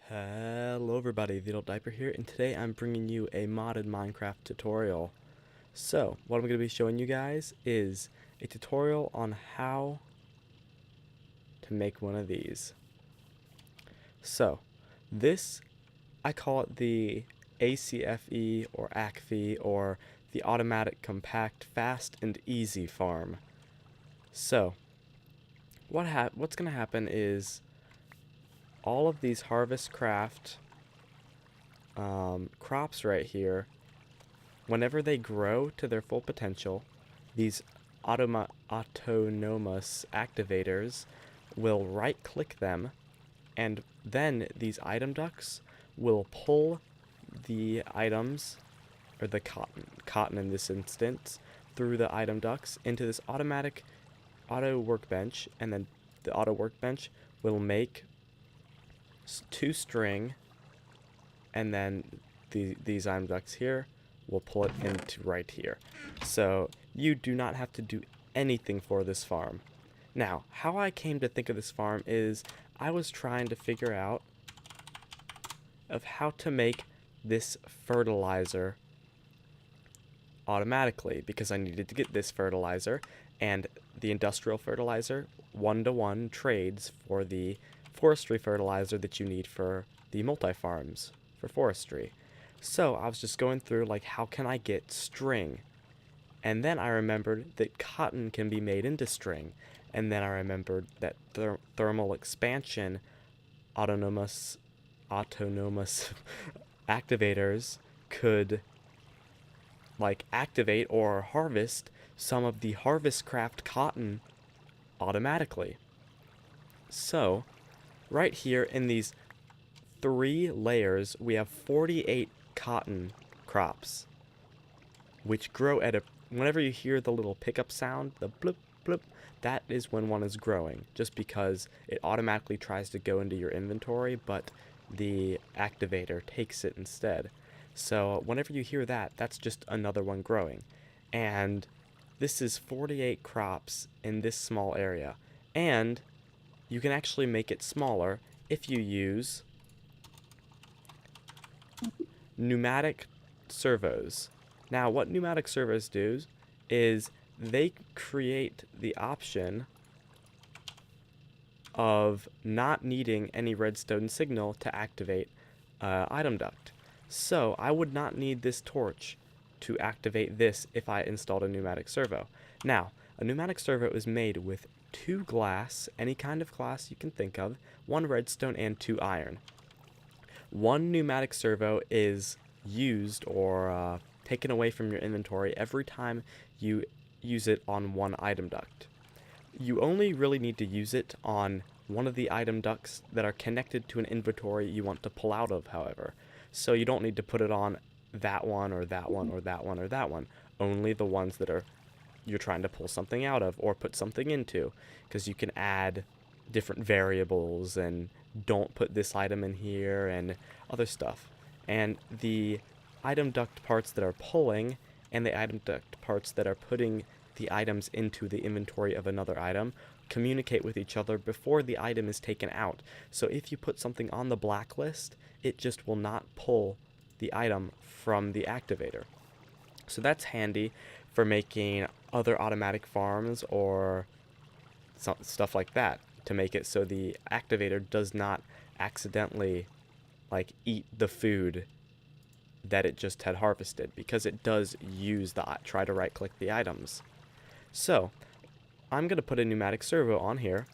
Hello everybody, the Adult Diaper here, and today I'm bringing you a modded Minecraft tutorial. So, what I'm going to be showing you guys is a tutorial on how to make one of these. So, this, I call it the ACFE or ACFE or the Automatic Compact Fast and Easy Farm. So, what's going to happen is all of these harvest craft crops right here, whenever they grow to their full potential, these autonomous activators will right click them, and then these item ducts will pull the items, or the cotton in this instance, through the item ducts into this automatic auto workbench, and then the auto workbench will make 2 string, and then these item ducts here will pull it into right here. So you do not have to do anything for this farm. Now, how I came to think of this farm is I was trying to figure out of how to make this fertilizer automatically, because I needed to get this fertilizer and the industrial fertilizer 1-to-1 trades for the forestry fertilizer that you need for the multi-farms for forestry. So I was just going through, like, how can I get string? And then I remembered that cotton can be made into string. And then I remembered that thermal expansion autonomous activators could, like, activate or harvest some of the harvest craft cotton automatically. So right here in these 3 layers, we have 48 cotton crops, which grow at whenever you hear the little pickup sound, the bloop, bloop, that is when one is growing, just because it automatically tries to go into your inventory, but the activator takes it instead. So whenever you hear that, that's just another one growing. And this is 48 crops in this small area. And you can actually make it smaller if you use pneumatic servos. Now, what pneumatic servos do is they create the option of not needing any redstone signal to activate item duct. So I would not need this torch to activate this if I installed a pneumatic servo. Now, a pneumatic servo is made with 2 glass, any kind of glass you can think of, 1 redstone, and 2 iron. 1 pneumatic servo is used or taken away from your inventory every time you use it on 1 item duct. You only really need to use it on one of the item ducts that are connected to an inventory you want to pull out of, however. So you don't need to put it on that one or that one or that one or that one. Only the ones that you're trying to pull something out of or put something into, because you can add different variables and don't put this item in here and other stuff. And the item duct parts that are pulling and the item duct parts that are putting the items into the inventory of another item communicate with each other before the item is taken out. So if you put something on the blacklist, it just will not pull the item from the activator. So that's handy for making other automatic farms or stuff like that, to make it so the activator does not accidentally, like, eat the food that it just had harvested, because it does use try to right click the items. So I'm going to put a pneumatic servo on here.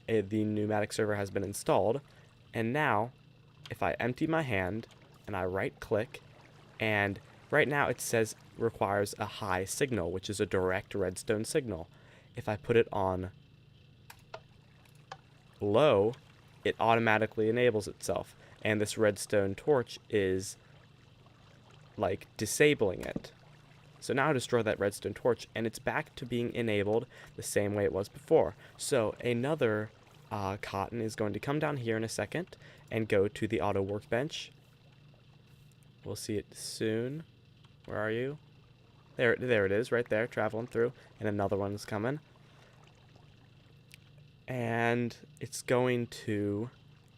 The pneumatic servo has been installed, and now if I empty my hand and I right click, and right now it says requires a high signal, which is a direct redstone signal. If I put it on low, it automatically enables itself, and this redstone torch is, like, disabling it. So now I destroy that redstone torch, and it's back to being enabled the same way it was before. So another cotton is going to come down here in a second and go to the auto workbench. We'll see it soon. Where are you? There it is, right there, traveling through, and another one's coming. And it's going to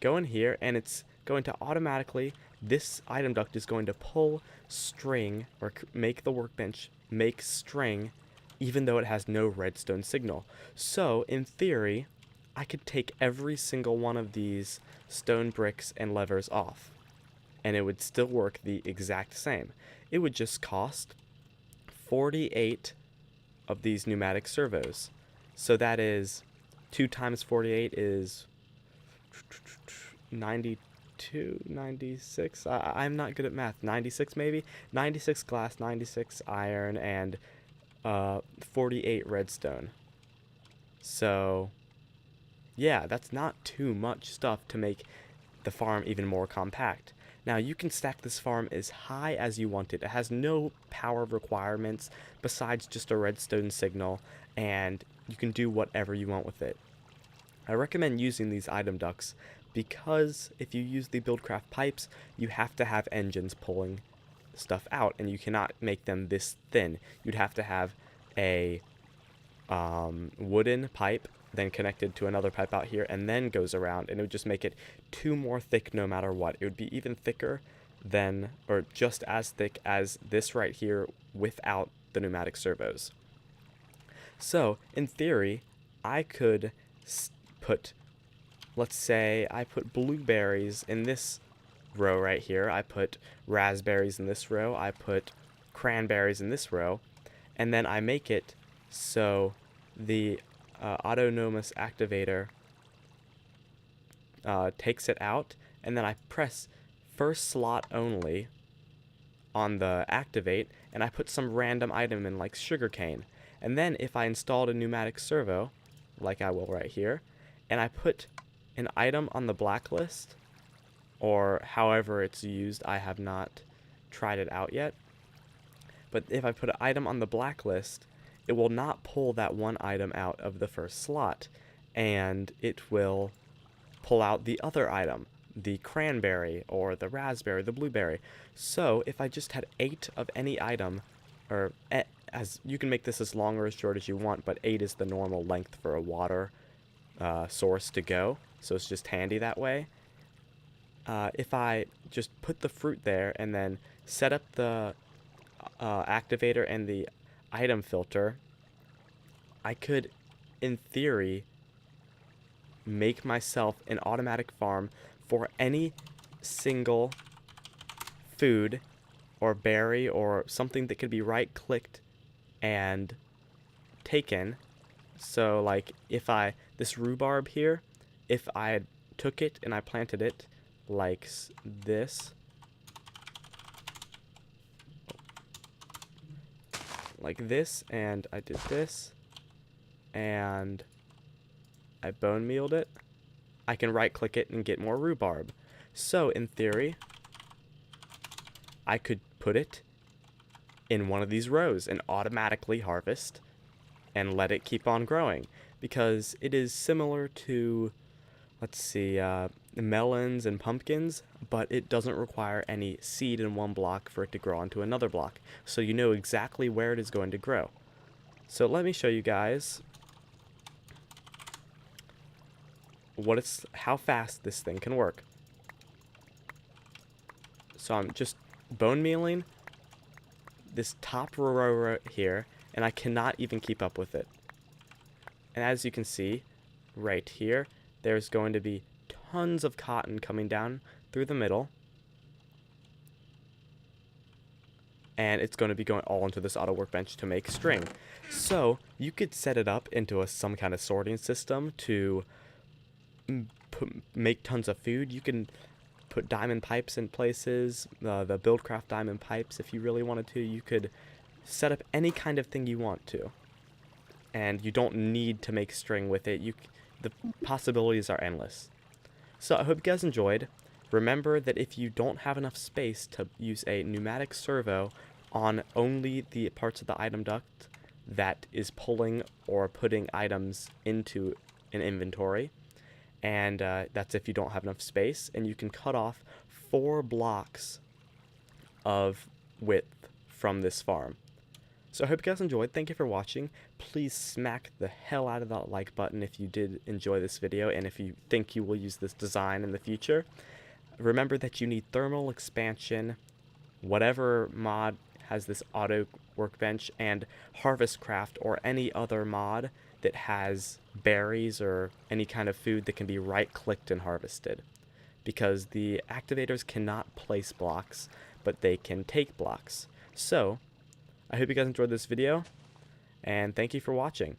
go in here, and it's going to automatically, this item duct is going to pull string, or make the workbench make string, even though it has no redstone signal. So, in theory, I could take every single one of these stone bricks and levers off, and it would still work the exact same. It would just cost 48 of these pneumatic servos. So that is 2 times 48 is 92, 96. I'm not good at math. 96 maybe? 96 glass, 96 iron, and 48 redstone. So yeah, that's not too much stuff to make the farm even more compact. Now, you can stack this farm as high as you want it. It has no power requirements besides just a redstone signal, and you can do whatever you want with it. I recommend using these item ducts because if you use the Buildcraft pipes, you have to have engines pulling stuff out, and you cannot make them this thin. You'd have to have a wooden pipe then connected to another pipe out here, and then goes around, and it would just make it too more thick no matter what. It would be even thicker than, or just as thick as this right here without the pneumatic servos. So, in theory, I could put, let's say I put blueberries in this row right here, I put raspberries in this row, I put cranberries in this row, and then I make it so the autonomous activator takes it out, and then I press first slot only on the activate, and I put some random item in like sugarcane. And then if I installed a pneumatic servo, like I will right here, and I put an item on the blacklist, or however it's used, I have not tried it out yet, but if I put an item on the blacklist, it will not pull that one item out of the first slot, and it will pull out the other item, the cranberry, or the raspberry, the blueberry. So if I just had 8 of any item, or as you can make this as long or as short as you want, but 8 is the normal length for a water source to go, so it's just handy that way. If I just put the fruit there and then set up the activator and the item filter, I could, in theory, make myself an automatic farm for any single food or berry or something that could be right-clicked and taken. So, like, if this rhubarb here, if I took it and I planted it like this, and I did this, and I bone mealed it, I can right click it and get more rhubarb. So in theory, I could put it in one of these rows and automatically harvest and let it keep on growing, because it is similar to, let's see, melons and pumpkins, but it doesn't require any seed in one block for it to grow onto another block, so you know exactly where it is going to grow. So let me show you guys how fast this thing can work. So I'm just bone mealing this top row right here, and I cannot even keep up with it. And as you can see right here, there's going to be tons of cotton coming down through the middle, and it's going to be going all into this auto workbench to make string. So you could set it up into some kind of sorting system to make tons of food. You can put diamond pipes in places, the Buildcraft diamond pipes if you really wanted to. You could set up any kind of thing you want to, and you don't need to make string with it. The possibilities are endless. So I hope you guys enjoyed. Remember that if you don't have enough space to use a pneumatic servo on only the parts of the item duct that is pulling or putting items into an inventory, and that's if you don't have enough space, and you can cut off 4 blocks of width from this farm. So I hope you guys enjoyed. Thank you for watching. Please smack the hell out of that like button if you did enjoy this video and if you think you will use this design in the future. Remember that you need thermal expansion, whatever mod has this auto workbench, and harvestcraft or any other mod that has berries or any kind of food that can be right-clicked and harvested. Because the activators cannot place blocks, but they can take blocks. So, I hope you guys enjoyed this video, and thank you for watching.